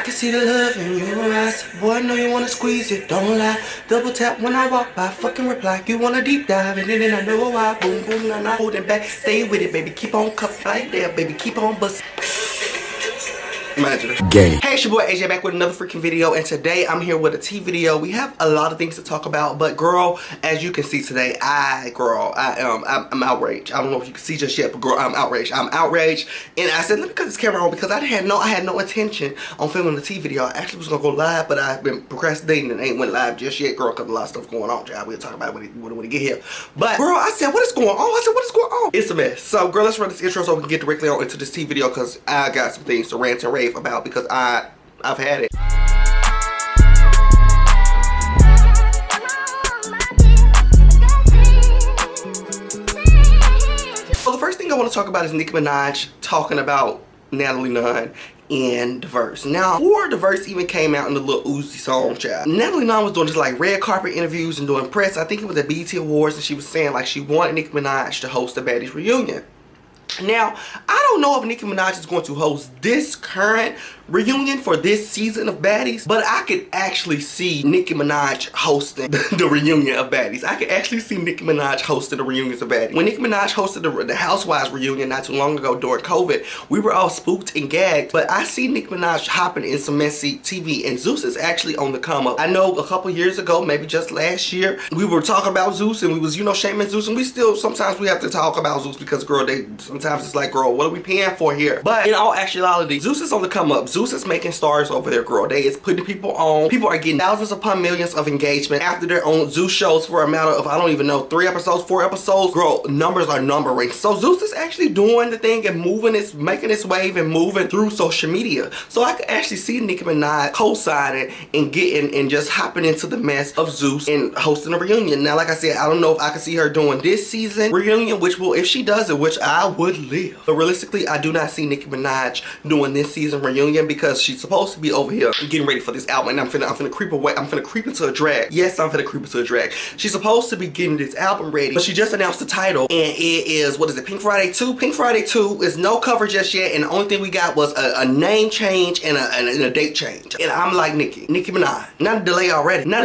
can see the love in your eyes. Boy, I know you wanna squeeze it, don't lie. Double tap when I walk by, fucking reply. You wanna deep dive, and then I know why. Boom, boom, I'm not holding back. Stay with it, baby. Keep on cuffing right there, baby. Keep on busting. Imagine. Gay. Hey, it's your boy AJ back with another freaking video, and today I'm here with a tea video. We have a lot of things to talk about, but girl, as you can see today, I'm outraged. I don't know if you can see just yet, but girl, I'm outraged. I'm outraged, and I said let me cut this camera on because I had no intention on filming the tea video. I actually was gonna go live, but I've been procrastinating and ain't went live just yet, girl, because a lot of stuff going on, child. We'll talk about it when we get here. But girl, I said what is going on? I said what is going on? It's a mess. So girl, let's run this intro so we can get directly on into this tea video because I got some things to rant and rave about because I've had it. So the first thing I want to talk about is Nicki Minaj talking about Natalie Nunn in Diverse. Now, before Diverse even came out in the little Uzi song, child, Natalie Nunn was doing just like red carpet interviews and doing press. I think it was at BET Awards, and she was saying like she wanted Nicki Minaj to host the Baddies reunion. Now, I don't know if Nicki Minaj is going to host this current reunion for this season of Baddies, but I could actually see Nicki Minaj hosting the reunion of Baddies. I could actually see Nicki Minaj hosting the reunions of Baddies. When Nicki Minaj hosted the Housewives reunion not too long ago during COVID, we were all spooked and gagged, but I see Nicki Minaj hopping in some messy TV, and Zeus is actually on the come up. I know a couple years ago, maybe just last year, we were talking about Zeus and we was, you know, shaming Zeus, and we still, sometimes we have to talk about Zeus because, girl, sometimes it's like, girl, what are we paying for here? But in all actuality, Zeus is on the come up. Zeus is making stars over there, girl. They is putting people on. People are getting thousands upon millions of engagement after their own Zeus shows for a matter of, I don't even know, 3 episodes, 4 episodes. Girl, numbers are numbering. So Zeus is actually doing the thing and making its wave and moving through social media. So I could actually see Nicki Minaj co-signing and getting and just hopping into the mess of Zeus and hosting a reunion. Now, like I said, I don't know if I can see her doing this season reunion, which will, if she does it, which I would live. But realistically, I do not see Nicki Minaj doing this season reunion because she's supposed to be over here getting ready for this album, and I'm finna creep away. I'm finna creep into a drag. Yes, I'm finna creep into a drag. She's supposed to be getting this album ready, but she just announced the title, and it is, what is it, Pink Friday 2? Pink Friday 2 is no cover just yet, and the only thing we got was a name change and a date change. And I'm like, Nicki Minaj, not a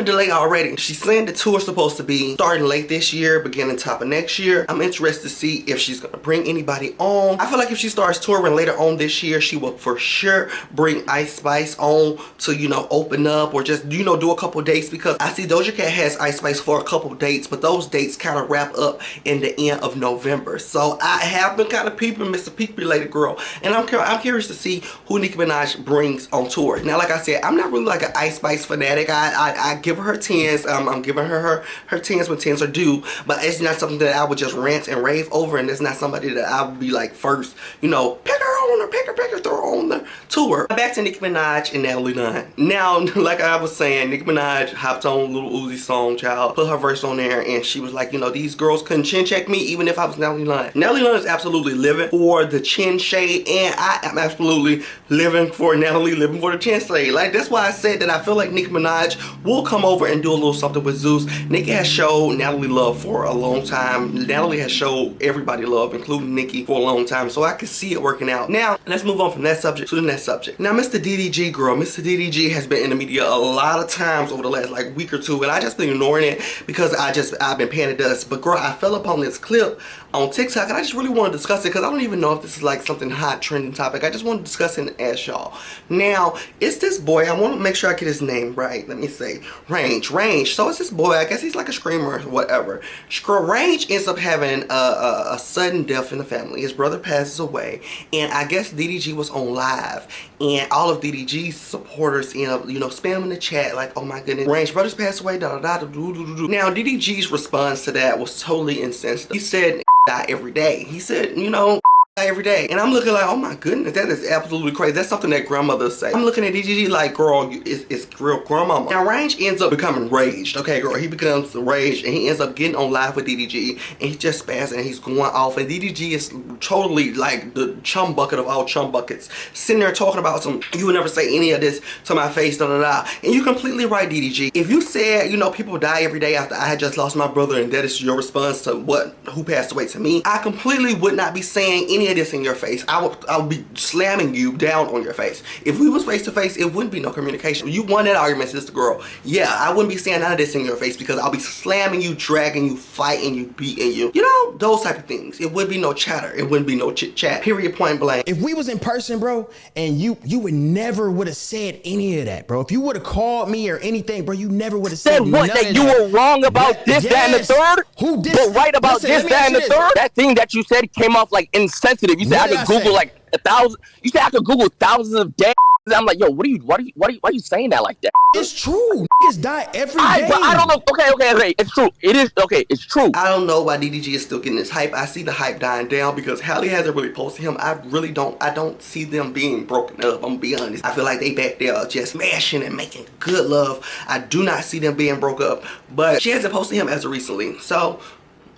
delay already. She's saying the tour is supposed to be starting late this year, beginning top of next year. I'm interested to see if she's gonna bring anybody on. I feel like if she starts touring later on this year, she will for sure bring Ice Spice on to, you know, open up or just, you know, do a couple dates, because I see Doja Cat has Ice Spice for a couple dates, but those dates kind of wrap up in the end of November. So I have been kind of peeping Mr. Peak related, girl, and I'm curious to see who Nicki Minaj brings on tour. Now, like I said, I'm not really like an Ice Spice fanatic. I give her 10s. I'm giving her 10s when 10s are due, but it's not something that I would just rant and rave over, and it's not somebody that I would be like first, you know, pick her on or pick her, throw her on the tour. Back to Nicki Minaj and Natalie Nunn. Now, like I was saying, Nicki Minaj hopped on Little Uzi song, child, put her verse on there, and she was like, you know, these girls couldn't chin check me even if I was Natalie Nunn. Natalie Nunn is absolutely living for the chin shade, and I am absolutely living for Natalie, living for the chin shade. Like, that's why I said that I feel like Nicki Minaj will come over and do a little something with Zeus. Nicki has showed Natalie love for a long time. Natalie has showed everybody love, including Nicki, for a long time, so I can see it working out. Now, let's move on from that subject to the next subject. Now, Mr. DDG, girl, Mr. DDG has been in the media a lot of times over the last like week or two, and I just been ignoring it because I've been paying it dust. But girl, I fell upon this clip on TikTok, and I just really want to discuss it because I don't even know if this is like something hot trending topic. I just want to discuss it and ask y'all. Now, it's this boy, I want to make sure I get his name right. Let me say Range. So it's this boy, I guess he's like a screamer or whatever. Range ends up having a sudden death in the family. His brother passes away, and I guess DDG was on live, and all of DDG's supporters end up, you know, spamming the chat like, oh my goodness, Range brothers passed away, da da da do do do. Now, DDG's response to that was totally insensitive. He said, die every day. He said, you know, every day. And I'm looking like, oh my goodness, that is absolutely crazy. That's something that grandmothers say. I'm looking at DGG like, girl, it's real grandmama. Now, Range ends up becoming raged. Okay, girl, he becomes raged, and he ends up getting on live with DDG, and he's just spazzing, and he's going off, and DDG is totally like the chum bucket of all chum buckets, sitting there talking about some, you would never say any of this to my face, da da da. And you're completely right, DDG. If you said, you know, people die every day after I had just lost my brother, and that is your response to who passed away to me, I completely would not be saying any of this in your face, I would be slamming you down on your face. If we was face to face, it wouldn't be no communication. You won that argument, sister girl. Yeah, I wouldn't be saying none of this in your face because I'll be slamming you, dragging you, fighting you, beating you. You know, those type of things. It wouldn't be no chatter. It wouldn't be no chit chat. Period, point blank. If we was in person, bro, and you would never would have said any of that, bro. If you would have called me or anything, bro, you never would have said what, that you were wrong about this, that, and the third? Who did? But right about this, that, and the third? That thing that you said came off like insensitive. You said I could Google like 1,000. You said I could Google thousands of damn. I'm like, yo, why are you saying that like that? It's true. Niggas die every day. But I don't know. Okay. It's true. It is. Okay, it's true. I don't know why DDG is still getting this hype. I see the hype dying down because Halle hasn't really posted him. I don't see them being broken up. I'm gonna be honest. I feel like they back there just smashing and making good love. I do not see them being broke up. But she hasn't posted him as of recently. So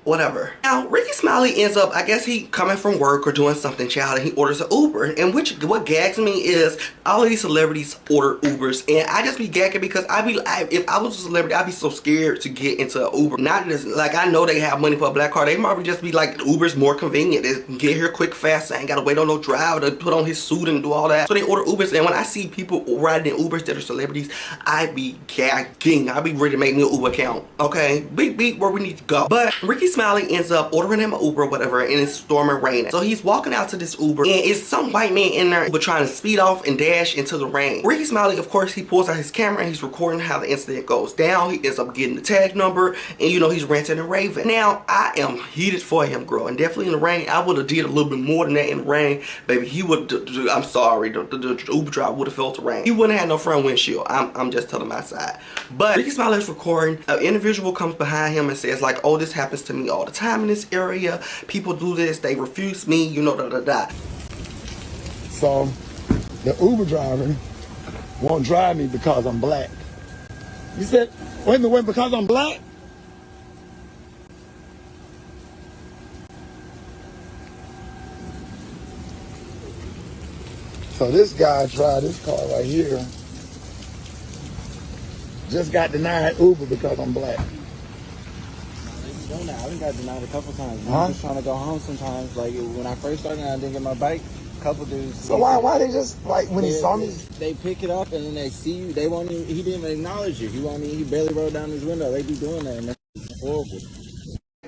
whatever. Now, Ricky Smiley ends up, I guess he coming from work or doing something, child, and he orders an Uber. And what gags me is all of these celebrities order Ubers, and I just be gagging because if I was a celebrity, I'd be so scared to get into an Uber. Not just, like, I know they have money for a black car. They probably just be like, Uber's more convenient. They can get here quick, fast. I ain't gotta wait on no driver to put on his suit and do all that. So they order Ubers, and when I see people riding in Ubers that are celebrities, I be gagging. I be ready to make me an Uber account. Okay, beat where we need to go. But Ricky Smiley ends up ordering him an Uber or whatever, and it's storming raining. So he's walking out to this Uber, and it's some white man in there but trying to speed off and dash into the rain. Ricky Smiley, of course, he pulls out his camera and he's recording how the incident goes down. He ends up getting the tag number, and you know, he's ranting and raving. Now, I am heated for him, girl, and definitely in the rain, I would have did a little bit more than that in the rain. Baby, he would, I'm sorry, the Uber driver would have felt the rain. He wouldn't have had no front windshield. I'm just telling my side. But Ricky Smiley is recording. An individual comes behind him and says like, oh, this happens to me all the time in this area. People do this, they refuse me, you know, So the Uber driver won't drive me because I'm black. You said, wait a minute, because I'm black? So this guy tried this car right here. Just got denied Uber because I'm black. I done got denied a couple times. I'm just trying to go home sometimes. Like when I first started, I didn't get my bike. A couple dudes. So why they just like when he saw me? They pick it up and then they see you. They won't even. He didn't even acknowledge you. He barely rolled down his window. They be doing that, and that's horrible.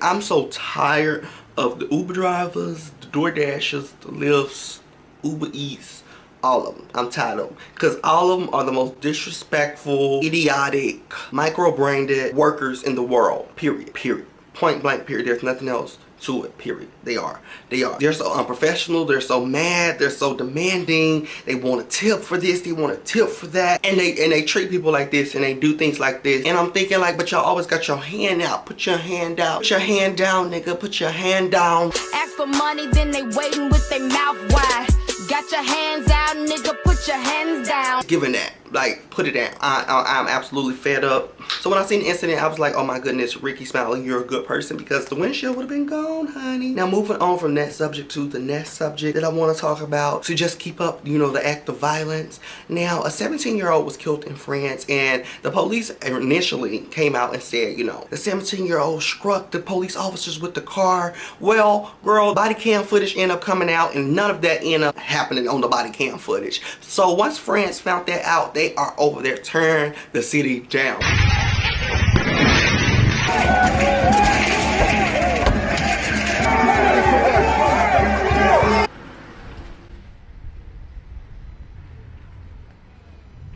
I'm so tired of the Uber drivers, the DoorDashers, the Lyfts, Uber Eats, all of them. I'm tired of them because all of them are the most disrespectful, idiotic, micro-brained workers in the world. Period. Point blank, period. There's nothing else to it, period. They are. They're so unprofessional. They're so mad. They're so demanding. They want a tip for this. They want a tip for that. And they treat people like this and they do things like this. And I'm thinking like, but y'all always got your hand out. Put your hand out. Put your hand down, nigga. Put your hand down. Ask for money, then they waiting with their mouth wide. Got your hands out, nigga. Put your hands down. Giving that. Like, put it down. I'm absolutely fed up. So when I seen the incident, I was like, oh my goodness, Ricky Smiley, you're a good person, because the windshield would have been gone, honey. Now moving on from that subject to the next subject that I want to talk about, to just keep up, you know, the act of violence. Now, a 17-year-old was killed in France, and the police initially came out and said, you know, the 17-year-old struck the police officers with the car. Well, girl, body cam footage ended up coming out, and none of that ended up happening on the body cam footage. So once France found that out, they are over there turning the city down.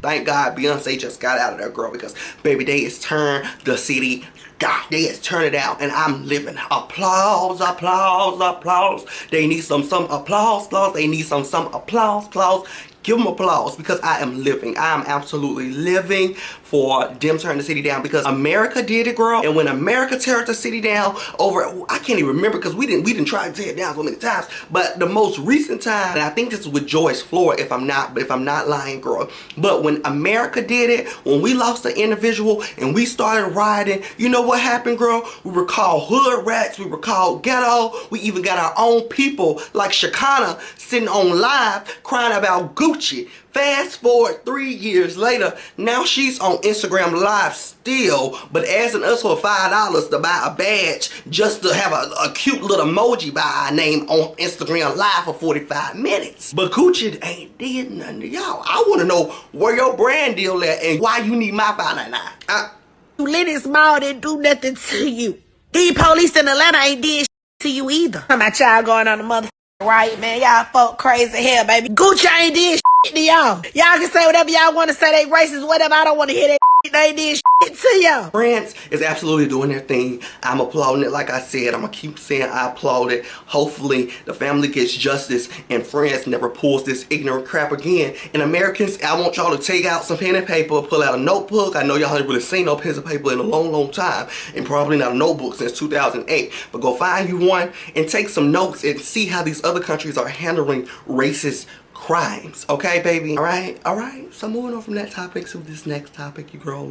Thank God Beyonce just got out of there, girl, because baby, they is turn the city down. They is turn it out, and I'm living. Applause, applause, applause. They need some applause, applause. They need some applause, applause. Give them applause, because I am living. I am absolutely living for them turning the city down, because America did it, girl. And when America tears the city down over, I can't even remember, because we didn't try to tear it down so many times. But the most recent time, and I think this is with Joyce Floyd, if I'm not lying, girl. But when America did it, when we lost the individual and we started rioting, you know what happened, girl? We were called hood rats. We were called ghetto. We even got our own people like Shakana sitting on live crying about Gucci Coochie. Fast forward 3 years later, now she's on Instagram Live still, but asking us for $5 to buy a badge just to have a cute little emoji by our name on Instagram Live for 45 minutes. But Coochie ain't did nothing to y'all. I want to know where your brand deal at and why you need my $5.99. Lenny Small didn't do nothing to you. These police in Atlanta ain't did shit to you either. How about y'all going on the mother right, man? Y'all folk crazy hell, baby. Gucci ain't did shit to y'all. Y'all can say whatever y'all want to say. They racist, whatever. I don't want to hear that shit. They did shit to y'all. France is absolutely doing their thing. I'm applauding it. Like I said, I'm gonna keep saying I applaud it. Hopefully the family gets justice and France never pulls this ignorant crap again. And Americans, I want y'all to take out some pen and paper, pull out a notebook. I know y'all haven't really seen no pens and paper in a long time, and probably not a notebook since 2008, but go find you one and take some notes and see how these other countries are handling racist crimes. Okay, baby? All right. So moving on from that topic to this next topic, you girl, a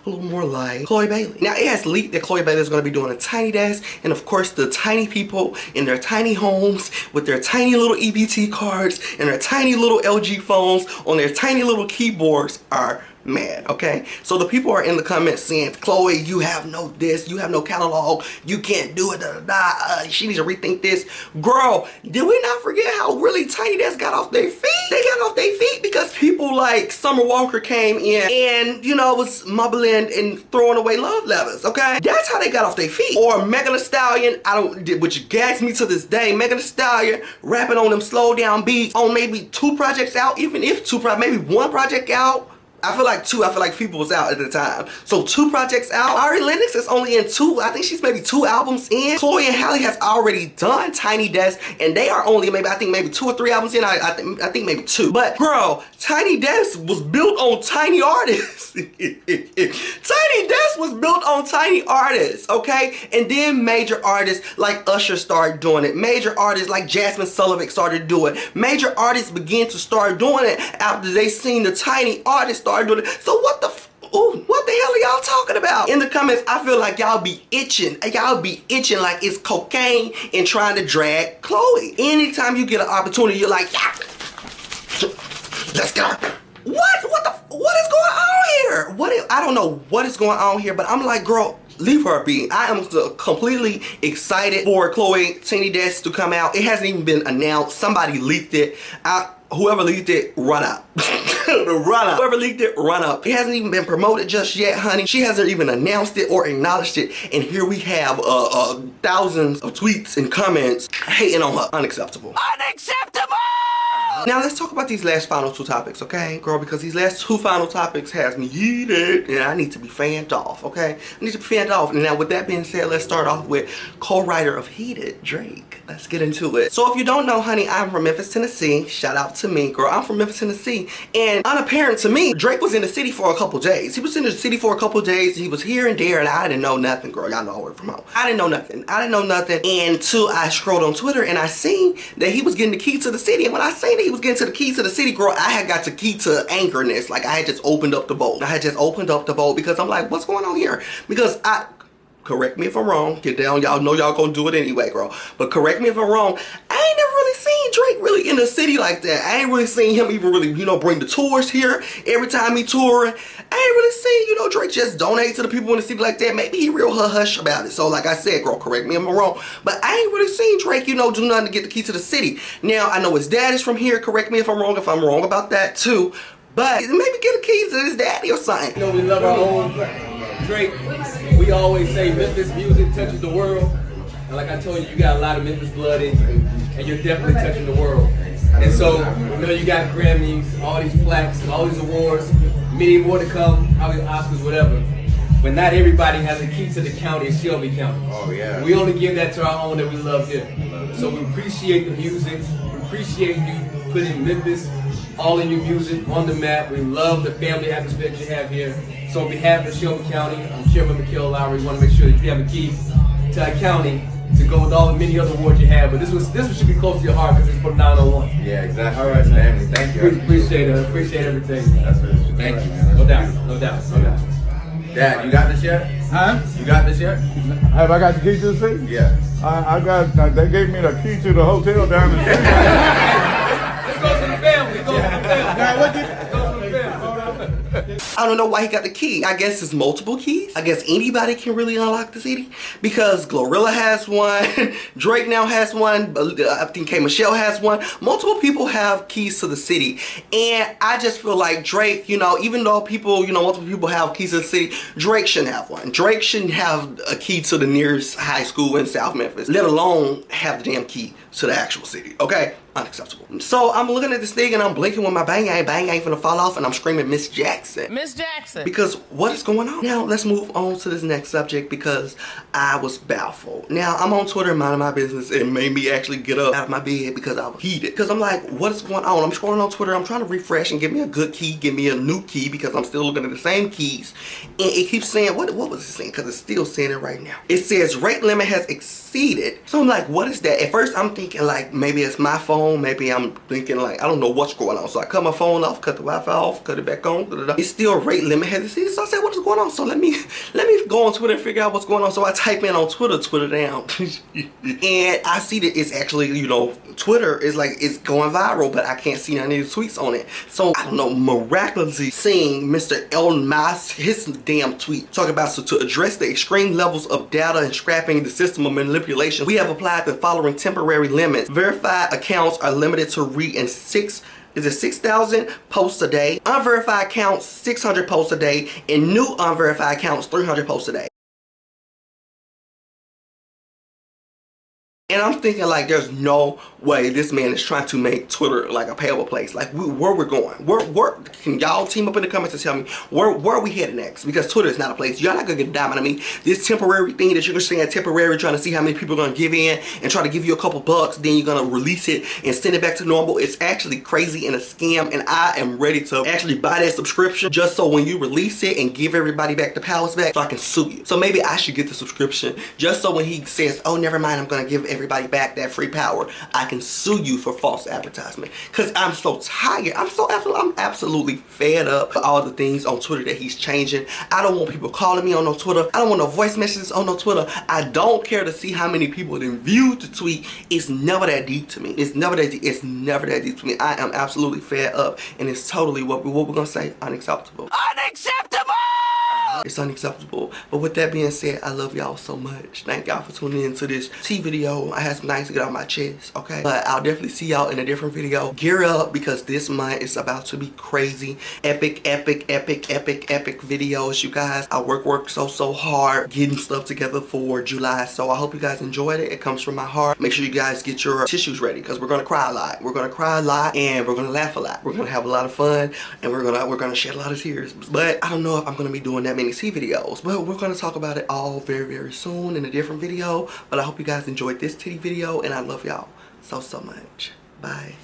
little more light. Chloe Bailey. Now it has leaked that Chloe Bailey is going to be doing a tiny desk, and of course the tiny people in their tiny homes with their tiny little EBT cards and their tiny little LG phones on their tiny little keyboards are mad. Okay, so the people are in the comments saying, Chloe, you have no this, you have no catalog, you can't do it, she needs to rethink this. Girl, did we not forget how really Tiny Desk got off their feet? They got off their feet because people like Summer Walker came in and, you know, was mumbling and throwing away love letters. Okay, that's how they got off their feet. Or Megan Thee Stallion, which gags me to this day, Megan Thee Stallion rapping on them slow down beats on maybe 2 projects out, even if maybe 1 project out. I feel like 2. I feel like people was out at the time. So 2 projects out. Ari Lennox is only in 2. I think she's maybe 2 albums in. Chloe and Halle has already done Tiny Desk, and they are only maybe 2 or 3 albums in. I think maybe 2. But girl, Tiny Desk was built on tiny artists. Tiny Desk was built on tiny artists, okay? And then major artists like Usher started doing it. Major artists like Jasmine Sullivan started doing it. Major artists began to start doing it after they seen the tiny artists start doing it. So what the hell are y'all talking about? In the comments, I feel like y'all be itching. Y'all be itching like it's cocaine and trying to drag Chloe. Anytime you get an opportunity, you're like, yeah, let's go. What is going on here? I don't know what is going on here, but I'm like, girl, leave her be. I am completely excited for Chloe Tiny Desk to come out. It hasn't even been announced. Somebody leaked it. Whoever leaked it, run up. Run up. Whoever leaked it, run up. It hasn't even been promoted just yet, honey. She hasn't even announced it or acknowledged it. And here we have thousands of tweets and comments hating on her. Unacceptable. Unacceptable! Now let's talk about these last final 2 topics, okay, girl? Because these last 2 final topics has me heated, and I need to be fanned off, okay? I need to be fanned off. And now with that being said, let's start off with co-writer of Heated, Drake. Let's get into it. So if you don't know, honey, I'm from Memphis, Tennessee. Shout out to me, girl. I'm from Memphis, Tennessee. And unapparent to me, Drake was in the city for a couple days. He was in the city for a couple days. He was here and there, and I didn't know nothing, girl. Y'all know I work from home. I didn't know nothing. Until I scrolled on Twitter and I seen that he was getting the key to the city. And when I seen that he was getting to the key to the city, girl, I had got the key to angerness. Like, I had just opened up the boat. Because I'm like, what's going on here? Because correct me if I'm wrong. Get down. Y'all know y'all gonna do it anyway, girl. But correct me if I'm wrong. I ain't never really seen Drake really in the city like that. I ain't really seen him even really, you know, bring the tours here every time he touring. I ain't really seen, you know, Drake just donate to the people in the city like that. Maybe he real hush about it. So like I said, girl, correct me if I'm wrong. But I ain't really seen Drake, you know, do nothing to get the key to the city. Now, I know his dad is from here. Correct me if I'm wrong about that too. But maybe get a key to his daddy or something. You know, we love our own Drake. We always say Memphis music touches the world. And like I told you, you got a lot of Memphis blood in you. And you're definitely touching the world. And so, you know, you got Grammys, all these plaques, all these awards, many more to come, probably Oscars, whatever. But not everybody has a key to the county of Shelby County. Oh, yeah. We only give that to our own that we love here. So we appreciate the music. We appreciate you putting Memphis all in your music on the map. We love the family atmosphere that you have here. So on behalf of Shelby County, I'm Chairman McKell Lowry. We want to make sure that you have a key to our county to go with all the many other awards you have. But this one should be close to your heart because it's for 901. Yeah, exactly. All right, man. Family. Thank you. Appreciate it. Appreciate everything. That's what it should be. Thank you, man. No doubt. No doubt. No doubt. Dad, you got this yet? Huh? You got this yet? Have I got the key to the city? Yeah. I got, they gave me the key to the hotel down the street. Let's go to the family. Let's go to the family. I don't know why he got the key. I guess it's multiple keys. I guess anybody can really unlock the city because Glorilla has one, Drake now has one, I think K Michelle has one. Multiple people have keys to the city, and I just feel like Drake, you know, even though people, you know, multiple people have keys to the city, Drake shouldn't have one. Drake shouldn't have a key to the nearest high school in South Memphis, let alone have the damn key to the actual city. Okay, unacceptable. So I'm looking at this thing and I'm blinking with my bang ain't finna fall off, and I'm screaming Miss Jackson. Miss Jackson. Because what is going on? Now let's move on to this next subject because I was baffled. Now I'm on Twitter minding my business. It made me actually get up out of my bed because I was heated. Because I'm like, what is going on? I'm scrolling on Twitter. I'm trying to refresh and give me a good key, give me a new key because I'm still looking at the same keys. And it keeps saying, what was it saying? Because it's still saying it right now. It says rate limit has exceeded. So I'm like, what is that? At first I'm thinking like maybe it's my phone. Maybe I'm thinking like, I don't know what's going on. So I cut my phone off, cut the Wi-Fi off, cut it back on. It's still rate limit has exceeded. So I said, what is going on? So let me go on Twitter and figure out what's going on. So I type in on Twitter down. And I see that it's actually, you know, Twitter is like, it's going viral, but I can't see any tweets on it. So I don't know, miraculously seeing Mr. Elon Musk, his damn tweet, talking about, so to address the extreme levels of data and scrapping the system of manipulation, we have applied the following temporary limits. Verified accounts are limited to read in 6,000 posts a day. Unverified accounts, 600 posts a day. And new unverified accounts, 300 posts a day. And I'm thinking like, there's no way this man is trying to make Twitter like a payable place. Like, where we're going? Where can y'all team up in the comments and tell me where are we headed next? Because Twitter is not a place. Y'all not gonna get a dime out of me. This temporary thing that you're saying temporary, trying to see how many people are gonna give in and try to give you a couple bucks, then you're gonna release it and send it back to normal. It's actually crazy and a scam, and I am ready to actually buy that subscription just so when you release it and give everybody back the powers back, so I can sue you. So maybe I should get the subscription just so when he says, oh, never mind, I'm gonna give everybody back that free power, I can sue you for false advertisement. Because I'm so tired. I'm absolutely fed up with all the things on Twitter that he's changing. I don't want people calling me on no Twitter. I don't want no voice messages on no Twitter. I don't care to see how many people then viewed the tweet. It's never that deep to me. It's never that deep. It's never that deep to me. I am absolutely fed up, and it's totally what we're gonna say, unacceptable. Unacceptable! It's unacceptable. But with that being said, I love y'all so much. Thank y'all for tuning into this tea video. I had some things to get off my chest, okay? But I'll definitely see y'all in a different video. Gear up, because this month is about to be crazy. Epic videos, you guys. I work so hard getting stuff together for July. So I hope you guys enjoyed it. It comes from my heart. Make sure you guys get your tissues ready, because we're gonna cry a lot. We're gonna cry a lot, and we're gonna laugh a lot. We're gonna have a lot of fun, and we're gonna shed a lot of tears. But I don't know if I'm gonna be doing that many tea videos, but we're gonna talk about it all very soon in a different video. But I hope you guys enjoyed this titty video, and I love y'all so much. Bye.